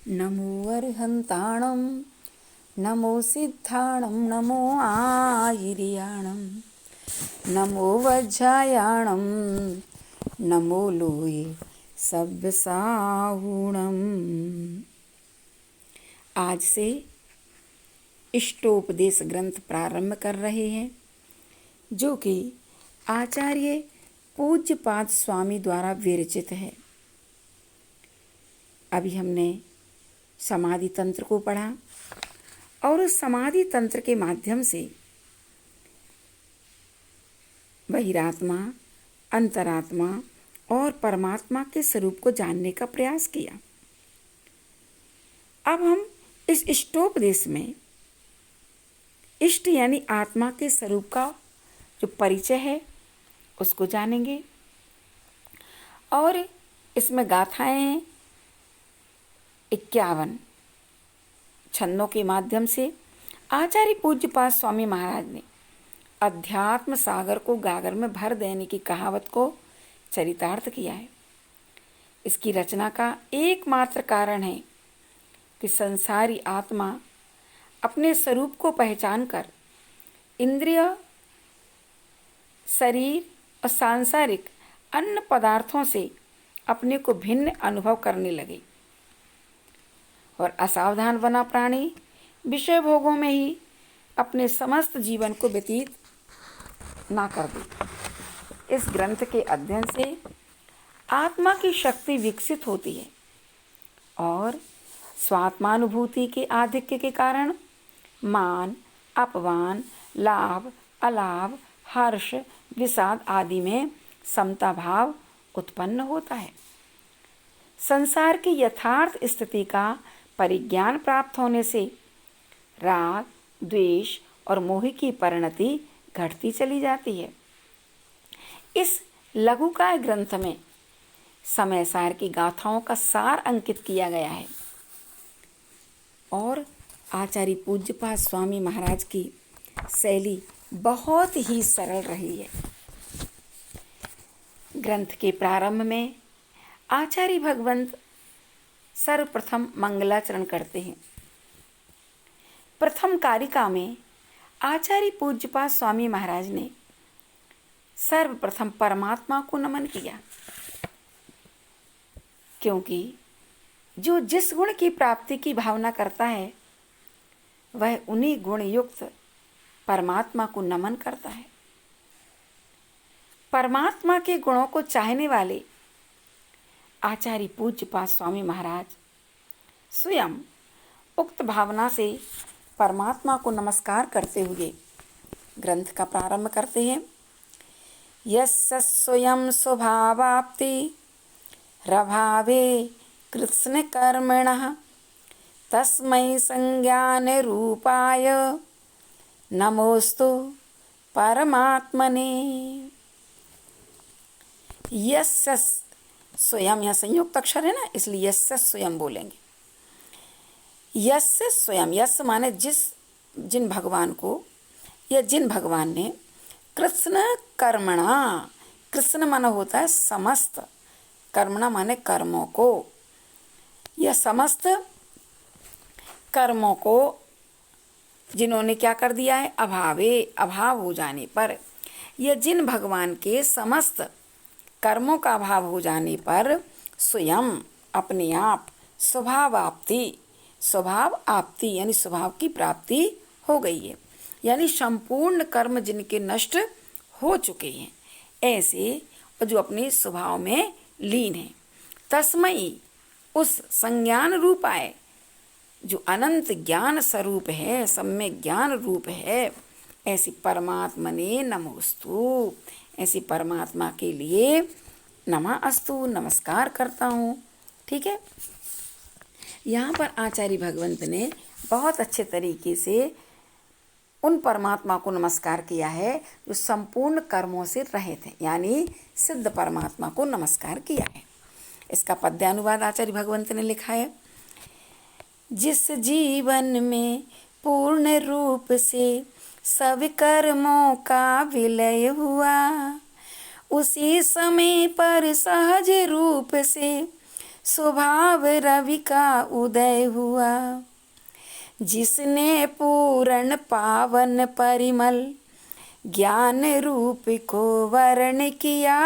नमो अर्हन्ताणं नमो सिद्धाणं नमो आयिर्याणं नमो वज्रायाणं नमो लोये सव्यसाहुणम्। आज से इष्टोपदेश ग्रंथ प्रारंभ कर रहे हैं, जो कि आचार्य पूज्यपाद स्वामी द्वारा विरचित है। अभी हमने समाधि तंत्र को पढ़ा और उस समाधि तंत्र के माध्यम से बहिरात्मा, अंतरात्मा और परमात्मा के स्वरूप को जानने का प्रयास किया। अब हम इस इष्टोपदेश में इष्ट यानी आत्मा के स्वरूप का जो परिचय है उसको जानेंगे और इसमें गाथाएं 51 छंदों के माध्यम से आचार्य पूज्यपाद स्वामी महाराज ने अध्यात्म सागर को गागर में भर देने की कहावत को चरितार्थ किया है। इसकी रचना का एकमात्र कारण है कि संसारी आत्मा अपने स्वरूप को पहचान कर इंद्रिय, शरीर और सांसारिक अन्य पदार्थों से अपने को भिन्न अनुभव करने लगे और असावधान बना प्राणी विषय भोगों में ही अपने समस्त जीवन को व्यतीत ना कर दे। इस ग्रंथ के अध्ययन से आत्मा की शक्ति विकसित होती है और स्वात्मानुभूति के आधिक्य के कारण मान, अपमान, लाभ, अलाभ, हर्ष, विषाद आदि में समता भाव उत्पन्न होता है। संसार की यथार्थ स्थिति का परिज्ञान प्राप्त होने से राग, द्वेष और मोह की परिणति घटती चली जाती है। इस लघुकाय ग्रंथ में समय सार की गाथाओं का सार अंकित किया गया है और आचार्य पूज्यपाद स्वामी महाराज की शैली बहुत ही सरल रही है। ग्रंथ के प्रारंभ में आचार्य भगवंत सर्वप्रथम मंगलाचरण करते हैं। प्रथम कारिका में आचार्य पूज्यपाद स्वामी महाराज ने सर्वप्रथम परमात्मा को नमन किया, क्योंकि जो जिस गुण की प्राप्ति की भावना करता है वह उन्हीं गुण युक्त परमात्मा को नमन करता है। परमात्मा के गुणों को चाहने वाले आचार्य पूज्यपाद स्वामी महाराज स्वयं उक्त भावना से परमात्मा को नमस्कार करते हुए ग्रंथ का प्रारंभ करते हैं। यस्य स्वयं स्वभावाप्ति रभावे कृत्स्न कर्मणः तस्मै संज्ञान रूपाय नमोस्तु परमात्मने। यस्य स्वयं, यहाँ संयुक्त अक्षर है ना, इसलिए यस्य स्वयं बोलेंगे। यस्य स्वयं, यस्य माने जिन भगवान को या जिन भगवान ने कृत्स्न कर्मणा, कृत्स्न माना होता है समस्त, कर्मणा माने कर्मों को, यह समस्त कर्मों को जिन्होंने क्या कर दिया है, अभावे, अभाव हो जाने पर, यह जिन भगवान के समस्त कर्मों का अभाव हो जाने पर स्वयं अपने आप स्वभाव आपति यानी स्वभाव की प्राप्ति हो गई है, यानी संपूर्ण कर्म जिनके नष्ट हो चुके हैं ऐसे, और जो अपने स्वभाव में लीन है। तस्मई, उस संज्ञान रूप आए जो अनंत ज्ञान स्वरूप है, सम्यक ज्ञान रूप है, ऐसी परमात्मा ने नमोस्तु, ऐसी परमात्मा के लिए नमः अस्तु, नमस्कार करता हूँ। ठीक है, यहाँ पर आचार्य भगवंत ने बहुत अच्छे तरीके से उन परमात्मा को नमस्कार किया है जो संपूर्ण कर्मों से रहित है, यानी सिद्ध परमात्मा को नमस्कार किया है। इसका पद्यानुवाद आचार्य भगवंत ने लिखा है। जिस जीवन में पूर्ण रूप से सब कर्मों का विलय हुआ, उसी समय पर सहज रूप से स्वभाव रवि का उदय हुआ। जिसने पूर्ण पावन परिमल ज्ञान रूप को वर्ण किया।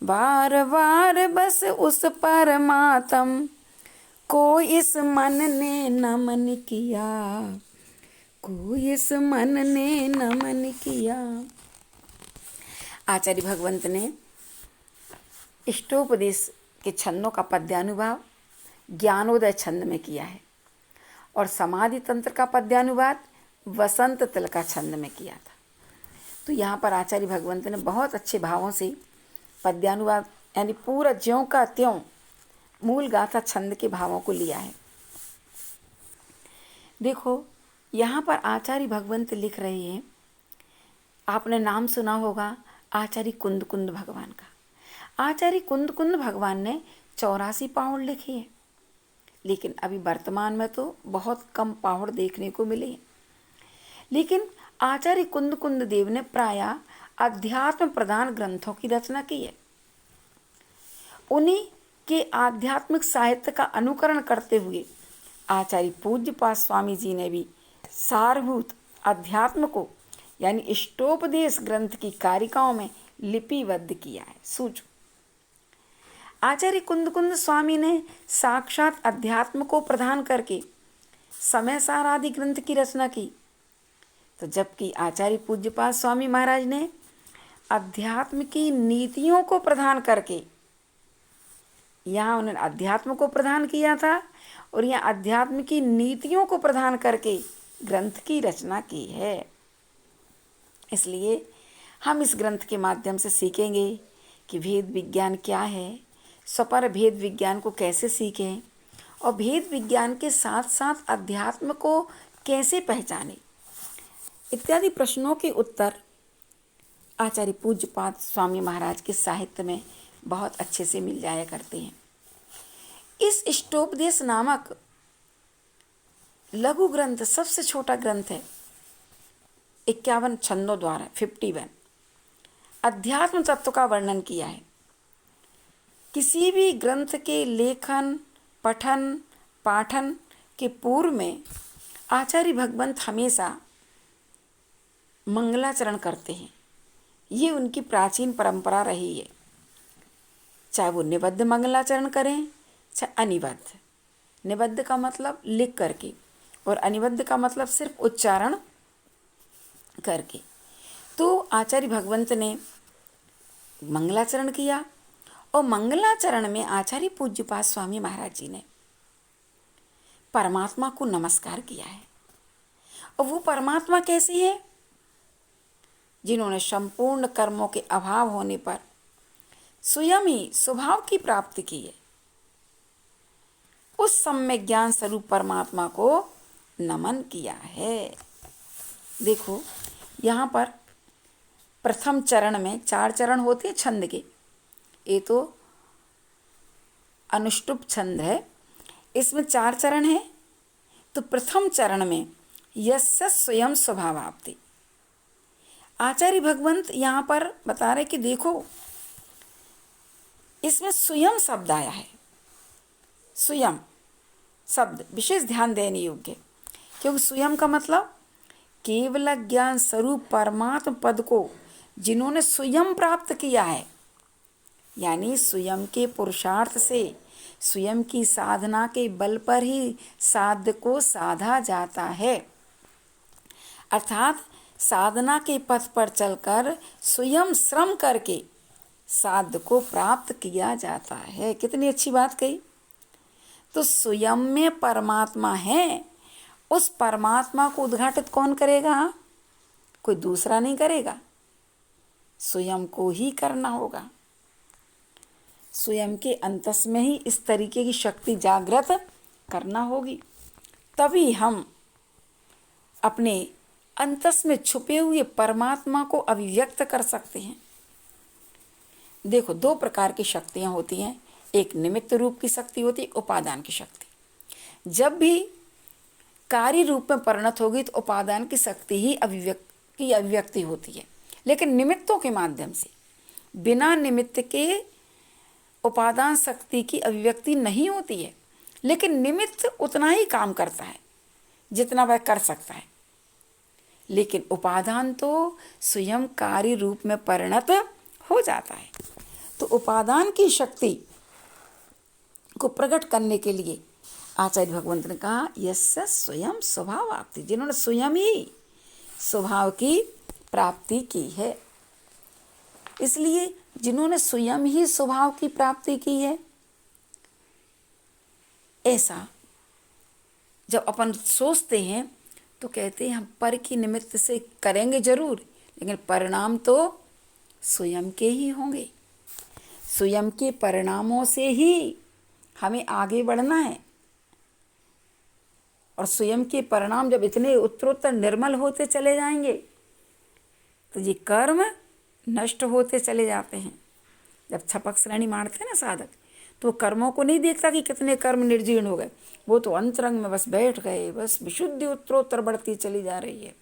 बार बार बस उस परमात्म को इस मन ने नमन किया। को इस मन ने नमन किया। आचार्य भगवंत ने इष्टोपदेश के छंदों का पद्यानुवाद ज्ञानोदय छंद में किया है और समाधि तंत्र का पद्यानुवाद वसंत तिलका छंद में किया था। तो यहाँ पर आचार्य भगवंत ने बहुत अच्छे भावों से पद्यानुवाद यानी पूरा ज्यों का त्यों मूल गाथा छंद के भावों को लिया है। देखो यहाँ पर आचार्य भगवंत लिख रहे हैं, आपने नाम सुना होगा आचार्य कुंद कुंद भगवान का। आचार्य कुंद कुंद भगवान ने 84 पाहुड़ लिखे हैं, लेकिन अभी वर्तमान में तो बहुत कम पाहुड़ देखने को मिले हैं। लेकिन आचार्य कुंद कुंद देव ने प्रायः अध्यात्म प्रधान ग्रंथों की रचना की है। उन्हीं के आध्यात्मिक साहित्य का अनुकरण करते हुए आचार्य पूज्यपाद स्वामी जी ने भी सारभूत अध्यात्म को यानी इष्टोपदेश ग्रंथ की कारिकाओं में लिपिबद्ध किया है। सूझो, आचार्य कुंद कुंद स्वामी ने साक्षात अध्यात्म को प्रदान करके समय सार आदि ग्रंथ की रचना की, तो जबकि आचार्य पूज्यपाद स्वामी महाराज ने अध्यात्म की नीतियों को प्रदान करके, यहाँ उन्होंने अध्यात्म को प्रदान किया था और यहाँ अध्यात्म की नीतियों को प्रदान करके ग्रंथ की रचना की है। इसलिए हम इस ग्रंथ के माध्यम से सीखेंगे कि भेद विज्ञान क्या है, स्वपर भेद विज्ञान को कैसे सीखें और भेद विज्ञान के साथ साथ अध्यात्म को कैसे पहचानें इत्यादि प्रश्नों के उत्तर आचार्य पूज्यपाद स्वामी महाराज के साहित्य में बहुत अच्छे से मिल जाया करते हैं। इस इष्टोपदेश नामक लघु ग्रंथ सबसे छोटा ग्रंथ है, 51 छंदों द्वारा 51 अध्यात्म तत्व का वर्णन किया है। किसी भी ग्रंथ के लेखन पठन पाठन के पूर्व में आचार्य भगवंत हमेशा मंगलाचरण करते हैं। ये उनकी प्राचीन परंपरा रही है, चाहे वो निबद्ध मंगलाचरण करें चाहे अनिबद्ध। निबद्ध का मतलब लिख करके और अनिबद्ध का मतलब सिर्फ उच्चारण करके। तो आचार्य भगवंत ने मंगलाचरण किया और मंगलाचरण में आचार्य पूज्यपाद स्वामी महाराज जी ने परमात्मा को नमस्कार किया है। और वो परमात्मा कैसे है? जिन्होंने संपूर्ण कर्मों के अभाव होने पर स्वयं ही स्वभाव की प्राप्ति की है, उस सम्यक ज्ञान स्वरूप परमात्मा को नमन किया है। देखो यहाँ पर प्रथम चरण में 4 चरण होते हैं छंद के। ये तो अनुष्टुप छंद है, इसमें 4 चरण है। तो प्रथम चरण में यस्य स्वयं स्वभावाप्ति, आचार्य भगवंत यहाँ पर बता रहे कि देखो इसमें स्वयं शब्द आया है। स्वयं शब्द विशेष ध्यान देने योग्य, क्योंकि स्वयं का मतलब केवल ज्ञान स्वरूप परमात्म पद को जिन्होंने स्वयं प्राप्त किया है, यानी स्वयं के पुरुषार्थ से स्वयं की साधना के बल पर ही साध्य को साधा जाता है। अर्थात साधना के पथ पर चलकर स्वयं श्रम करके साध्य को प्राप्त किया जाता है। कितनी अच्छी बात कही। तो स्वयं में परमात्मा है, उस परमात्मा को उद्घाटित कौन करेगा? कोई दूसरा नहीं करेगा, स्वयं को ही करना होगा। स्वयं के अंतस में ही इस तरीके की शक्ति जागृत करना होगी, तभी हम अपने अंतस में छुपे हुए परमात्मा को अभिव्यक्त कर सकते हैं। देखो 2 प्रकार की शक्तियाँ होती हैं, एक निमित्त रूप की शक्ति होती है, उपादान की शक्ति। जब भी कार्य रूप में परिणत होगी तो उपादान की शक्ति ही अभिव्यक्ति होती है, लेकिन निमित्तों के माध्यम से, बिना निमित्त के उपादान शक्ति की अभिव्यक्ति नहीं होती है, लेकिन निमित्त उतना ही काम करता है जितना वह कर सकता है। लेकिन उपादान तो स्वयं कार्य रूप में परिणत हो जाता है। तो उपादान की शक्ति को प्रकट करने के लिए आचार्य भगवंत ने कहा यस्य स्वयं स्वभाव आपति, जिन्होंने स्वयं ही स्वभाव की प्राप्ति की है। इसलिए जिन्होंने स्वयं ही स्वभाव की प्राप्ति की है, ऐसा जब अपन सोचते हैं तो कहते हैं हम पर की निमित्त से करेंगे जरूर, लेकिन परिणाम तो स्वयं के ही होंगे। स्वयं के परिणामों से ही हमें आगे बढ़ना है। और स्वयं के परिणाम जब इतने उत्तरोत्तर निर्मल होते चले जाएंगे तो ये कर्म नष्ट होते चले जाते हैं। जब छपक श्रेणी मारते हैं ना साधक, तो कर्मों को नहीं देखता कि कितने कर्म निर्जीर्ण हो गए, वो तो अंतरंग में बस बैठ गए, बस विशुद्धि उत्तरोत्तर बढ़ती चली जा रही है।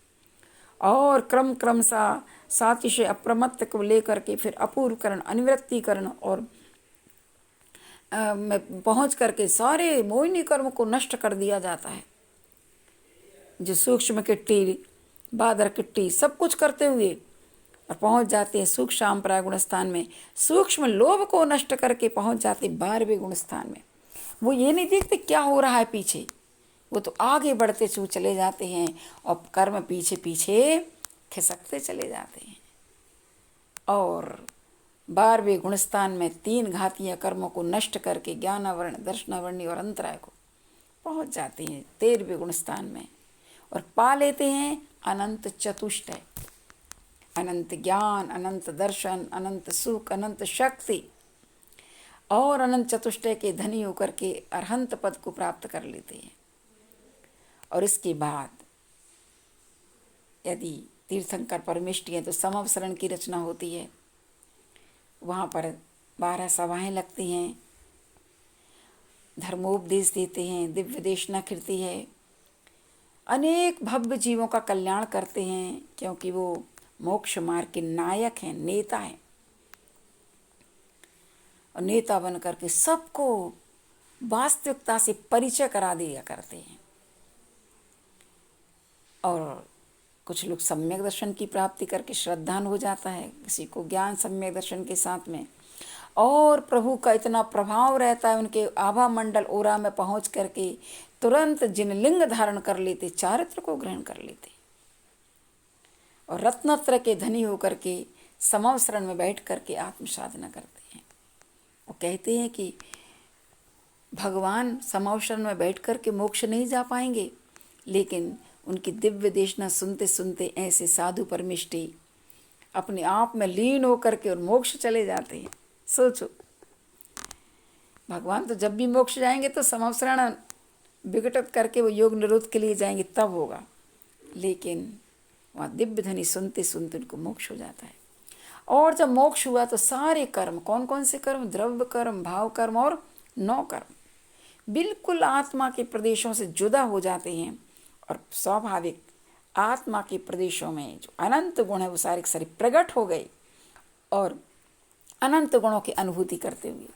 और क्रम सा सातिशय अप्रमत्त को लेकर के फिर अपूर्वकरण, अनिवृत्तिकरण और में पहुँच करके सारे मोहिनी कर्म को नष्ट कर दिया जाता है। जो सूक्ष्म किट्टी, बादर किट्टी सब कुछ करते हुए और पहुँच जाते हैं सूक्ष्म प्राय गुण स्थान में। सूक्ष्म लोभ को नष्ट करके पहुँच जाते 12वें गुण स्थान में। वो ये नहीं देखते क्या हो रहा है पीछे, वो तो आगे बढ़ते चले जाते हैं और कर्म पीछे पीछे खिसकते चले जाते हैं। और 12वें गुणस्थान में 3 घातीय कर्मों को नष्ट करके ज्ञानावरण, दर्शनावरणी और अंतराय को पहुँच जाते हैं 13वें गुणस्थान में और पा लेते हैं अनंत चतुष्टय, अनंत ज्ञान, अनंत दर्शन, अनंत सुख, अनंत शक्ति और अनंत चतुष्टय के धनी होकर के अरहंत पद को प्राप्त कर लेते हैं। और इसके बाद यदि तीर्थंकर परमेष्टि हैं तो समवसरण की रचना होती है। वहाँ पर 12 सभाएं लगती हैं, धर्मोपदेश देते हैं, दिव्य देशना कीर्ति है, अनेक भव्य जीवों का कल्याण करते हैं, क्योंकि वो मोक्ष मार्ग के नायक हैं, नेता हैं। और नेता बन करके सबको वास्तविकता से परिचय करा दिया करते हैं। और कुछ लोग सम्यक दर्शन की प्राप्ति करके श्रद्धान हो जाता है, किसी को ज्ञान सम्यक दर्शन के साथ में। और प्रभु का इतना प्रभाव रहता है उनके आभा मंडल ओरा में पहुंच करके तुरंत जिन लिंग धारण कर लेते, चारित्र को ग्रहण कर लेते और रत्नत्र के धनी होकर के समवसरण में बैठ करके आत्म साधना करते हैं। वो कहते हैं कि भगवान समवसरण में बैठ करके मोक्ष नहीं जा पाएंगे, लेकिन उनकी दिव्य देशना सुनते सुनते ऐसे साधु परमिष्टि अपने आप में लीन होकर के और मोक्ष चले जाते हैं। सोचो, भगवान तो जब भी मोक्ष जाएंगे तो समवसरण विघटित करके वो योग निरोध के लिए जाएंगे तब होगा, लेकिन वहाँ दिव्य धनी सुनते सुनते उनको मोक्ष हो जाता है। और जब मोक्ष हुआ तो सारे कर्म, कौन कौन से कर्म? द्रव्य कर्म, भाव कर्म और 9 कर्म बिल्कुल आत्मा के प्रदेशों से जुदा हो जाते हैं और स्वाभाविक आत्मा के प्रदेशों में जो अनंत गुण है वो सारे के सारे प्रकट हो गए और अनंत गुणों की अनुभूति करते हुए,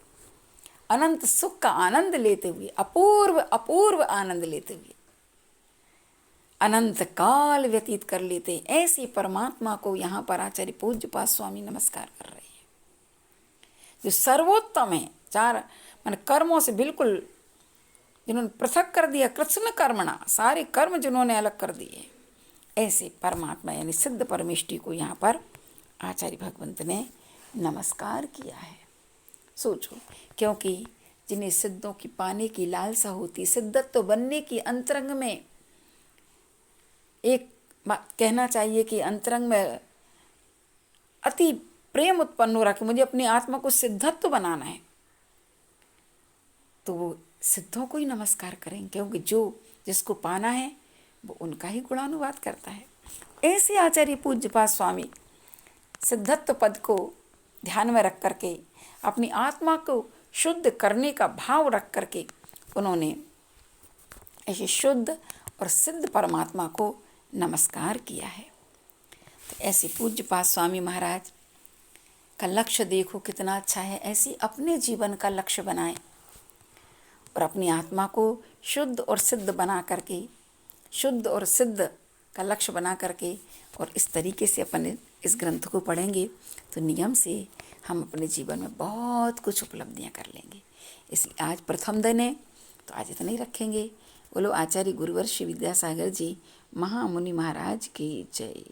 अनंत सुख का आनंद लेते हुए, अपूर्व आनंद लेते हुए अनंत काल व्यतीत कर लेते। ऐसे परमात्मा को यहाँ पर आचार्य पूज्यपाद स्वामी नमस्कार कर रहे हैं, जो सर्वोत्तम है। 4 मान कर्मों से बिल्कुल जिन्होंने पृथक कर दिया, कृत्स्न कर्मणा, सारे कर्म जिन्होंने अलग कर दिए, ऐसे परमात्मा यानी सिद्ध परमेष्टि को यहाँ पर आचार्य भगवंत ने नमस्कार किया है। सोचो, क्योंकि जिन्हें सिद्धों की पाने की लालसा होती, सिद्धत्व बनने की अंतरंग में एक बात कहना चाहिए कि अंतरंग में अति प्रेम उत्पन्न हो रहा कि मुझे अपनी आत्मा को सिद्धत्व बनाना है, तो वो सिद्धों को ही नमस्कार करें, क्योंकि जो जिसको पाना है वो उनका ही गुणानुवाद करता है। ऐसे आचार्य पूज्यपाद स्वामी सिद्धत्व पद को ध्यान में रख करके अपनी आत्मा को शुद्ध करने का भाव रख करके उन्होंने ऐसे शुद्ध और सिद्ध परमात्मा को नमस्कार किया है। तो ऐसे पूज्यपाद स्वामी महाराज का लक्ष्य देखो कितना अच्छा है, ऐसी अपने जीवन का लक्ष्य बनाएं और अपनी आत्मा को शुद्ध और सिद्ध बना करके, शुद्ध और सिद्ध का लक्ष्य बना करके और इस तरीके से अपन इस ग्रंथ को पढ़ेंगे तो नियम से हम अपने जीवन में बहुत कुछ उपलब्धियां कर लेंगे। इसलिए आज प्रथम दिन है तो आज इतना ही रखेंगे। बोलो आचार्य गुरुवर श्री विद्यासागर जी महामुनि महाराज की जय।